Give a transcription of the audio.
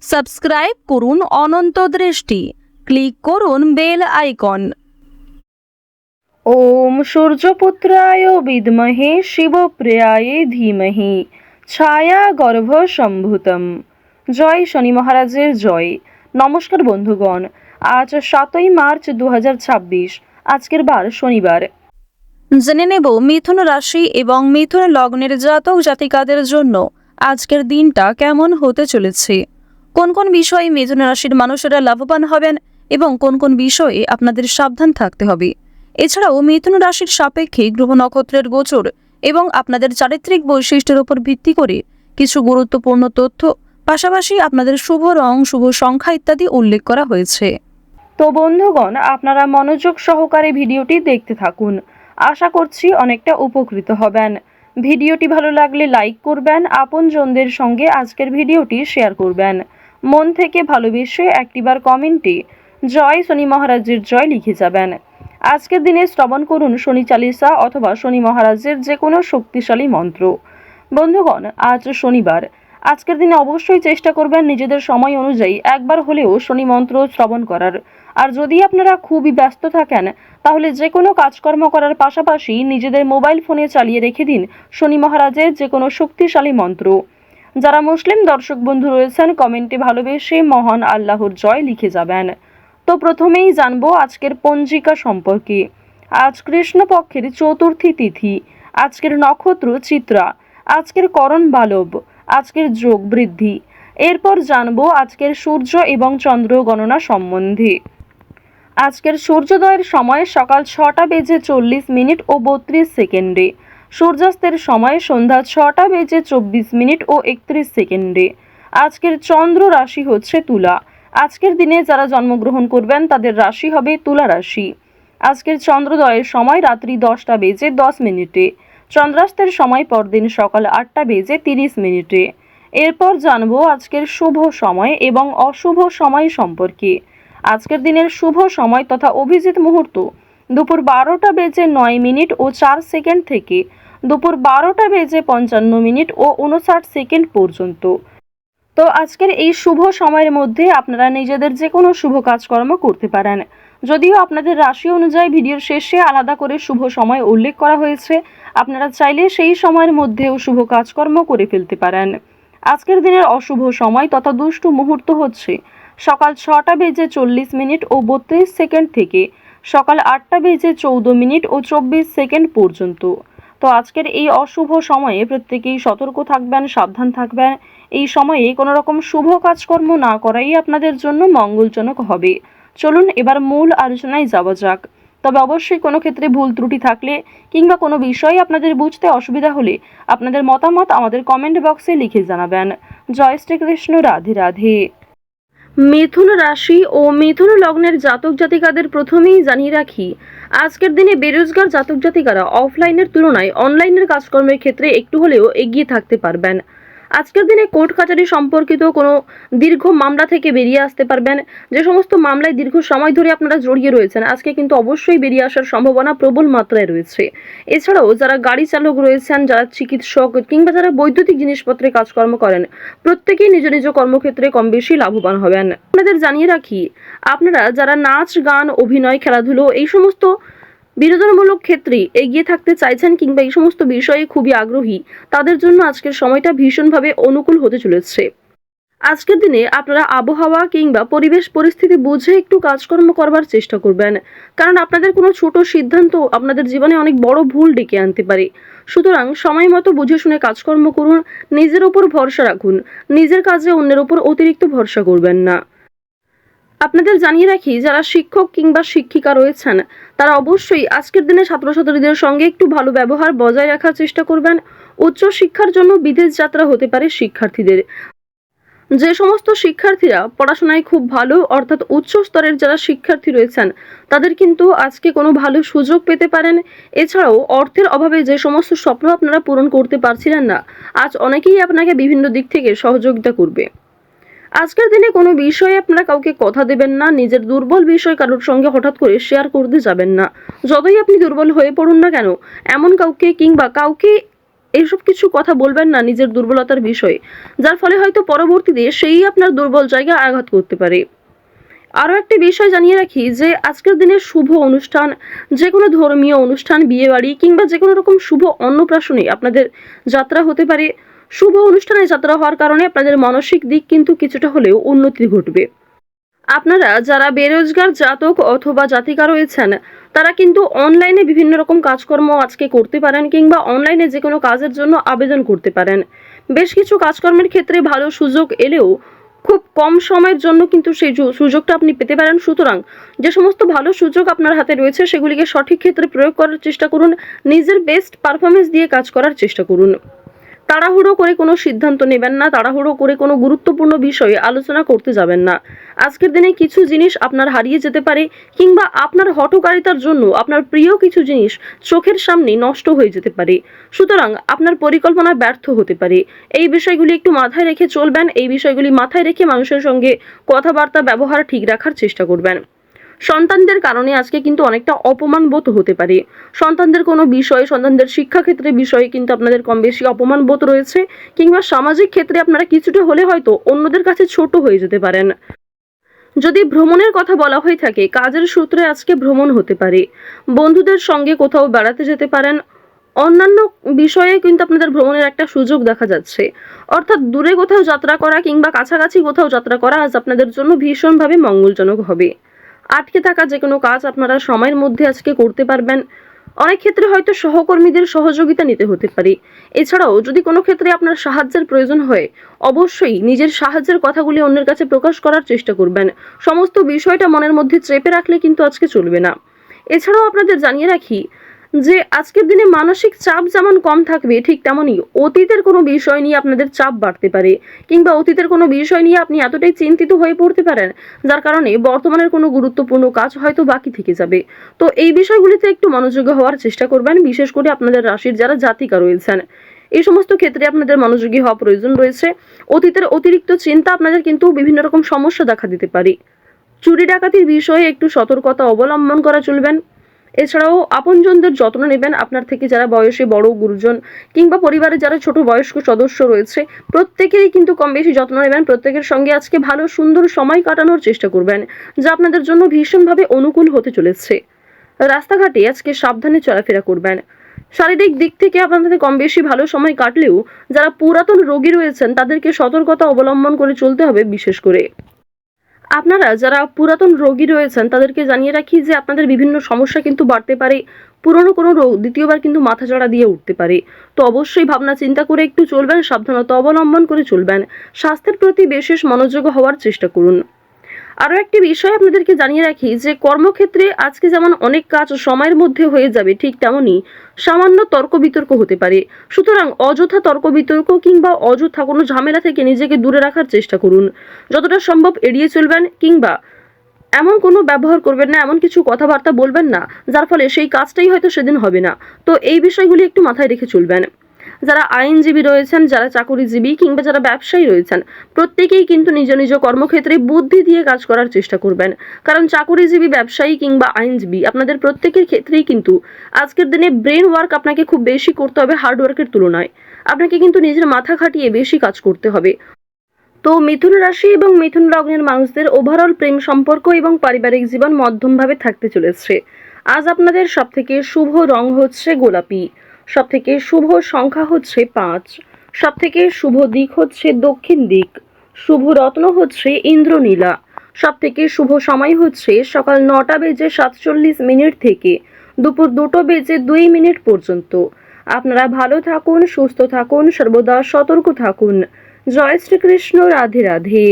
Subscribe করুন অনন্ত দৃষ্টি, click করুন বেল আইকন। ওম সূর্যপুত্রায় বিদ্মহে শিবপ্রিয়ায় ধীমহি ছায়া গর্ভ সম্ভূতম। জয় শনি মহারাজের জয়। নমস্কার বন্ধুগণ, আজ 7ই মার্চ 2026, আজকের বার শনিবার। জেনে নেব মিথুন রাশি এবং মিথুন লগ্নের জাতক জাতিকাদের জন্য আজকের দিনটা কেমন হতে চলেছে, কোন কোন বিষয়ে মিথুন রাশির মানুষেরা লাভবান হবেন এবং কোন কোন বিষয়ে আপনাদের সাবধান থাকতে হবে। এছাড়াও মিথুন রাশির সাপেক্ষে গ্রহ নক্ষত্রের গোচর এবং আপনাদের চারিত্রিক বৈশিষ্ট্যের উপর ভিত্তি করে কিছু গুরুত্বপূর্ণ তথ্য, পাশাপাশি আপনাদের শুভ রং, শুভ সংখ্যা ইত্যাদি উল্লেখ করা হয়েছে। তো বন্ধুগণ, আপনারা মনোযোগ সহকারে ভিডিওটি দেখতে থাকুন। আশা করছি অনেকটা উপকৃত হবেন। ভিডিওটি ভালো লাগলে লাইক করবেন, আপনজনদের সঙ্গে আজকের ভিডিওটি শেয়ার করবেন। মন থেকে ভালোবেসে একটিবার কমেন্টে জয় শনি মহারাজের জয় লিখে যাবেন। আজকের দিনে শ্রবণ করুন শনি চালিসা অথবা শনি মহারাজের যে কোনো শক্তিশালী মন্ত্র। বন্ধুগণ, আজ শনিবার। আজকের দিনে অবশ্যই চেষ্টা করবেন নিজেদের সময় অনুযায়ী একবার হলেও শনি মন্ত্র শ্রবণ করার। আর যদি আপনারা খুবই ব্যস্ত থাকেন, তাহলে যে কোনো কাজকর্ম করার পাশাপাশি নিজেদের মোবাইল ফোনে চালিয়ে রেখে দিন শনি মহারাজের যে কোনো শক্তিশালী মন্ত্র। যারা মুসলিম দর্শক বন্ধু রয়েছেন, কমেন্টে ভালোবেসে মহান আল্লাহর জয় লিখে যাবেন। তো প্রথমেই জানবো আজকের পঞ্জিকা সম্পর্কে। আজ কৃষ্ণপক্ষের চতুর্থী তিথি, আজকের নক্ষত্র চিত্রা, আজকের করণ বালব, আজকের যোগ বৃদ্ধি। এরপর জানবো আজকের সূর্য এবং চন্দ্র গণনা সম্বন্ধে। আজকের সূর্যোদয়ের সময় সকাল 6টা বেজে 40 মিনিট ও 32 সেকেন্ডে, সূর্যাস্তের সময় সন্ধ্যা 6টা বেজে 24 মিনিট ও 31 সেকেন্ডে। আজকের চন্দ্র রাশি হচ্ছে তুলা। আজকের দিনে যারা জন্মগ্রহণ করবেন তাদের রাশি হবে তুলা রাশি। আজকের চন্দ্রোদয়ের সময় রাত্রি 10টা বেজে 10 মিনিটে, চন্দ্রাস্তের সময় পরদিন সকাল 8টা বেজে 30 মিনিটে। এরপর জানবো আজকের শুভ সময় এবং অশুভ সময় সম্পর্কে। আজকের দিনের শুভ সময় তথা অভিজিৎ মুহূর্ত দুপুর 12টা বেজে 9 মিনিট ও 4 সেকেন্ড থেকে দুপুর 12টা বেজে 55 মিনিট ও 59 সেকেন্ড পর্যন্ত। তো আজকের এই শুভ সময়ের মধ্যে আপনারা নিজেদের যে কোনো শুভ কাজকর্ম করতে পারেন। যদিও আপনাদের রাশি অনুযায়ী ভিডিওর শেষে আলাদা করে শুভ সময় উল্লেখ করা হয়েছে, আপনারা চাইলে সেই সময়ের মধ্যেও শুভ কাজকর্ম করে ফেলতে পারেন। আজকের দিনের অশুভ সময় তথা দুষ্টু মুহূর্ত হচ্ছে সকাল 6টা বেজে 40 মিনিট ও 32 সেকেন্ড থেকে সকাল 8টা বেজে 14 মিনিট ও 24 সেকেন্ড পর্যন্ত। তো আজকের এই অশুভ সময়ে প্রত্যেকেই সতর্ক থাকবেন, সাবধান থাকবেন। এই সময়ে কোনো রকম শুভ কাজকর্ম না করাই আপনাদের জন্য মঙ্গলজনক হবে। চলুন এবার মূল আলোচনায় যাওয়া যাক। তবে অবশ্যই কোনো ক্ষেত্রে ভুল ত্রুটি থাকলে কিংবা কোনো বিষয়ে আপনাদের বুঝতে অসুবিধা হলে আপনাদের মতামত আমাদের কমেন্ট বক্সে লিখে জানাবেন। জয় শ্রীকৃষ্ণ, রাধে রাধে। মিথুন রাশি ও মিথুন লগ্নের জাতক জাতিকাদের প্রথমেই জানিয়ে রাখি, আজকের দিনে বেরোজগার জাতক জাতিকারা অফলাইনের তুলনায় অনলাইনের কাজকর্মের ক্ষেত্রে একটু হলেও এগিয়ে থাকতে পারবেন। আজকের দিনে কোর্ট কাচারি সম্পর্কিত কোনো দীর্ঘ মামলা থেকে বেরিয়ে আসতে পারবেন। যে সমস্ত মামলায় দীর্ঘ সময় ধরে আপনারা জড়িয়ে রয়েছেন, আজকে কিন্তু অবশ্যই বেরিয়ে আসার সম্ভাবনা প্রবল মাত্রায় রয়েছে। এছাড়াও যারা গাড়ি চালক রয়েছেন, যারা চিকিৎসক কিংবা যারা বৈদ্যুতিক জিনিসপত্রে কাজকর্ম করেন, প্রত্যেকেই নিজ নিজ কর্মক্ষেত্রে কম বেশি লাভবান হবেন। আপনাদের জানিয়ে রাখি, আপনারা যারা নাচ, গান, অভিনয়, খেলাধুলো এই সমস্ত বিনোদনমূলক ক্ষেত্রে এগিয়ে থাকতে চাইছেন কিংবা এই সমস্ত বিষয়ে খুবই আগ্রহী, তাদের জন্য আজকের সময়টা ভীষণভাবে অনুকূল হতে চলেছে। আজকের দিনে আপনারা আবহাওয়া কিংবা পরিবেশ পরিস্থিতি বুঝে একটু কাজকর্ম করবার চেষ্টা করবেন, কারণ আপনাদের কোনো ছোট সিদ্ধান্ত আপনাদের জীবনে অনেক বড় ভুল ডেকে আনতে পারে। সুতরাং সময় মতো বুঝে শুনে কাজকর্ম করুন, নিজের ওপর ভরসা রাখুন, নিজের কাজে অন্যের ওপর অতিরিক্ত ভরসা করবেন না। আপনাদের জানিয়ে রাখি, যারা শিক্ষক কিংবা শিক্ষিকা রয়েছেন তারা অবশ্যই আজকের দিনে ছাত্রছাত্রীদের সঙ্গে একটু ভালো ব্যবহার বজায় রাখার চেষ্টা করবেন। উচ্চ শিক্ষার জন্য বিদেশ যাত্রা হতে পারে শিক্ষার্থীদের। যে সমস্ত শিক্ষার্থীরা পড়াশোনায় খুব ভালো, অর্থাৎ উচ্চ স্তরের যারা শিক্ষার্থী রয়েছেন, তাদের কিন্তু আজকে কোনো ভালো সুযোগ পেতে পারেন। এছাড়াও অর্থের অভাবে যে সমস্ত স্বপ্ন আপনারা পূরণ করতে পারছিলেন না, আজ অনেকেই আপনাকে বিভিন্ন দিক থেকে সহযোগিতা করবে। আজকের দিনে কোনো বিষয়ে আপনারা কাউকে কথা দেবেন না, নিজের দুর্বল বিষয় কারোর সঙ্গে হঠাৎ করে শেয়ার করতে যাবেন না। যতই আপনি দুর্বল হয়ে পড়ুন না কেন, এমন কাউকে কিংবা কাউকে এইসব কিছু কথা বলবেন না নিজের দুর্বলতার বিষয়ে, যার ফলে হয়তো পরবর্তীতে সেই আপনার দুর্বল জায়গায় আঘাত করতে পারে। আরও একটি বিষয় জানিয়ে রাখি যে আজকের দিনে শুভ অনুষ্ঠান, যে কোনো ধর্মীয় অনুষ্ঠান, বিয়েবাড়ি কিংবা যে কোনো রকম শুভ অন্নপ্রাশনে আপনাদের যাত্রা হতে পারে। শুভ অনুষ্ঠানে যাত্রা হওয়ার কারণে আপনাদের মানসিক দিক কিন্তু কিছুটা হলেও উন্নতি ঘটবে। আপনারা যারা বেরোজগার জাতক অথবা জাতিকা রয়েছেন, তারা কিন্তু অনলাইনে বিভিন্ন রকম কাজকর্ম আজকে করতে পারেন কিংবা অনলাইনে যে কোনো কাজের জন্য আবেদন করতে পারেন। বেশ কিছু কাজকর্মের ক্ষেত্রে ভালো সুযোগ এলেও খুব কম সময়ের জন্য কিন্তু সেই সুযোগটা আপনি পেতে পারেন। সুতরাং যে সমস্ত ভালো সুযোগ আপনার হাতে রয়েছে সেগুলিকে সঠিক ক্ষেত্রে প্রয়োগ করার চেষ্টা করুন, নিজের বেস্ট পারফরমেন্স দিয়ে কাজ করার চেষ্টা করুন। তাড়াহুড়ো করে কোনো সিদ্ধান্ত নেবেন না, তাড়াহুড়ো করে কোনো গুরুত্বপূর্ণ বিষয়ে আলোচনা করতে যাবেন না। আজকের দিনে কিছু জিনিস আপনার হারিয়ে যেতে পারে কিংবা আপনার হঠকারিতার জন্য আপনার প্রিয় কিছু জিনিস চোখের সামনে নষ্ট হয়ে যেতে পারে। সুতরাং আপনার পরিকল্পনা ব্যর্থ হতে পারে। এই বিষয়গুলি একটু মাথায় রেখে চলবেন, এই বিষয়গুলি মাথায় রেখে মানুষের সঙ্গে কথাবার্তা ব্যবহার ঠিক রাখার চেষ্টা করবেন। সন্তানদের কারণে আজকে কিন্তু অনেকটা অপমান বোধ হতে পারে। সন্তানদের কোনো বিষয়ে, সন্তানদের শিক্ষাক্ষেত্রে বিষয়ে কিন্তু আপনাদের কম বেশি অপমান বোধ রয়েছে কিংবা সামাজিক ক্ষেত্রে আপনারা কিছুটা হলে হয়তো অন্যদের কাছে ছোট হয়ে যেতে পারেন। যদি ভ্রমণের কথা বলা হয়ে থাকে, কাজের সূত্রে আজকে ভ্রমণ হতে পারে। বন্ধুদের সঙ্গে কোথাও বেড়াতে যেতে পারেন। অন্যান্য বিষয়ে কিন্তু আপনাদের ভ্রমণের একটা সুযোগ দেখা যাচ্ছে। অর্থাৎ দূরে কোথাও যাত্রা করা কিংবা কাছাকাছি কোথাও যাত্রা করা আজ আপনাদের জন্য ভীষণভাবে মঙ্গলজনক হবে। আটকে থাকা যে কোনো কাজ আপনারা সময়ের মধ্যে আজকে করতে পারবেন। অনেক ক্ষেত্রে হয়তো সহকর্মীদের সহযোগিতা নিতে হতে পারে। এছাড়াও যদি কোনো ক্ষেত্রে আপনার সাহায্যের প্রয়োজন হয়, অবশ্যই নিজের সাহায্যের কথাগুলি অন্যের কাছে প্রকাশ করার চেষ্টা করবেন। সমস্ত বিষয়টা মনের মধ্যে চেপে রাখলে কিন্তু আজকে চলবে না। এছাড়াও আপনাদের জানিয়ে রাখি যে আজকের দিনে মানসিক চাপ যেমন কম থাকবে, ঠিক তেমনই অতীতের কোনো বিষয় নিয়ে আপনাদের চাপ বাড়তে পারে কিংবা অতীতের কোনো বিষয় নিয়ে আপনি এতটাই চিন্তিত হয়ে পড়তে পারেন যার কারণে বর্তমানের কোনো গুরুত্বপূর্ণ কাজ হয়তো বাকি থেকে যাবে। তো এই বিষয়গুলিতে একটু মনোযোগী হওয়ার চেষ্টা করবেন, বিশেষ করে আপনাদের রাশির যারা জাতিকা রয়েছেন। এই সমস্ত ক্ষেত্রে আপনাদের মনোযোগী হওয়া প্রয়োজন রয়েছে। অতীতের অতিরিক্ত চিন্তা আপনাদের কিন্তু বিভিন্ন রকম সমস্যা দেখা দিতে পারে। চুরি ডাকাতির বিষয়ে একটু সতর্কতা অবলম্বন করা চলবেন। এছাড়াও আপনজনদের যত্ন নেবেন। আপনার থেকে যারা বয়সে বড়, গুরুজন কিংবা পরিবারে যারা ছোট বয়স্ক সদস্য রয়েছে, প্রত্যেকেরই কিন্তু কম বেশি যত্ন নেবেন। প্রত্যেকের সঙ্গে আজকে ভালো সুন্দর সময় কাটানোর চেষ্টা করবেন, যা আপনাদের জন্য ভীষণভাবে অনুকূল হতে চলেছে। রাস্তাঘাটে আজকে সাবধানে চলাফেরা করবেন। শারীরিক দিক থেকে আপনাদের কম বেশি ভালো সময় কাটলেও যারা পুরাতন রোগী রয়েছেন তাদেরকে সতর্কতা অবলম্বন করে চলতে হবে। বিশেষ করে আপনারা যারা পুরাতন রোগী রয়েছেন তাদেরকে জানিয়ে রাখি যে আপনাদের বিভিন্ন সমস্যা কিন্তু বাড়তে পারে। পুরনো কোনো রোগ দ্বিতীয়বার কিন্তু মাথাচাড়া দিয়ে উঠতে পারে। তো অবশ্যই ভাবনা চিন্তা করে একটু চলবেন, সাবধানতা অবলম্বন করে চলবেন। স্বাস্থ্যের প্রতি বিশেষ মনোযোগী হওয়ার চেষ্টা করুন। আরও একটি বিষয় আপনাদেরকে জানিয়ে রাখি যে কর্মক্ষেত্রে আজকে যেমন অনেক কাজ সময়ের মধ্যে হয়ে যাবে, ঠিক তেমনই সামান্য তর্ক বিতর্ক হতে পারে। সুতরাং অযথা তর্ক বিতর্ক কিংবা অযথা কোনো ঝামেলা থেকে নিজেকে দূরে রাখার চেষ্টা করুন। যতটা সম্ভব এড়িয়ে চলবেন কিংবা এমন কোনো ব্যবহার করবেন না, এমন কিছু কথাবার্তা বলবেন না যার ফলে সেই কাজটাই হয়তো সেদিন হবে না। তো এই বিষয়গুলি একটু মাথায় রেখে চলবেন। যারা আইনজীবী রয়েছেন, যারা চাকরিজীবী কিংবা যারা ব্যবসায়ী রয়েছেন, প্রত্যেকেই কিন্তু নিজ নিজ কর্মক্ষেত্রে বুদ্ধি দিয়ে কাজ করার চেষ্টা করবেন। কারণ চাকরিজীবী, ব্যবসায়ী কিংবা আইনজীবী আপনাদের প্রত্যেকের ক্ষেত্রেই কিন্তু আজকের দিনে ব্রেন ওয়ার্ক আপনাকে খুব বেশি করতে হবে হার্ড ওয়ার্কের তুলনায়। আপনাকে কিন্তু নিজের মাথা খাটিয়ে বেশি কাজ করতে হবে। তো মিথুন রাশি এবং মিথুন লগ্নের মানুষদের ওভারঅল প্রেম সম্পর্ক এবং পারিবারিক জীবন মধ্যমভাবে থাকতে চলেছে। আজ আপনাদের সবথেকে শুভ রং হচ্ছে গোলাপি, সবথেকে শুভ সংখ্যা হচ্ছে 5, সবথেকে শুভ দিক হচ্ছে দক্ষিণ দিক, শুভ রত্ন হচ্ছে ইন্দ্রনীলা, সবথেকে শুভ সময় হচ্ছে সকাল 9:47 থেকে দুপুর 2:02 পর্যন্ত। আপনারা ভালো থাকুন, সুস্থ থাকুন, সর্বদা সতর্ক থাকুন। জয় শ্রীকৃষ্ণ। রাধে রাধে।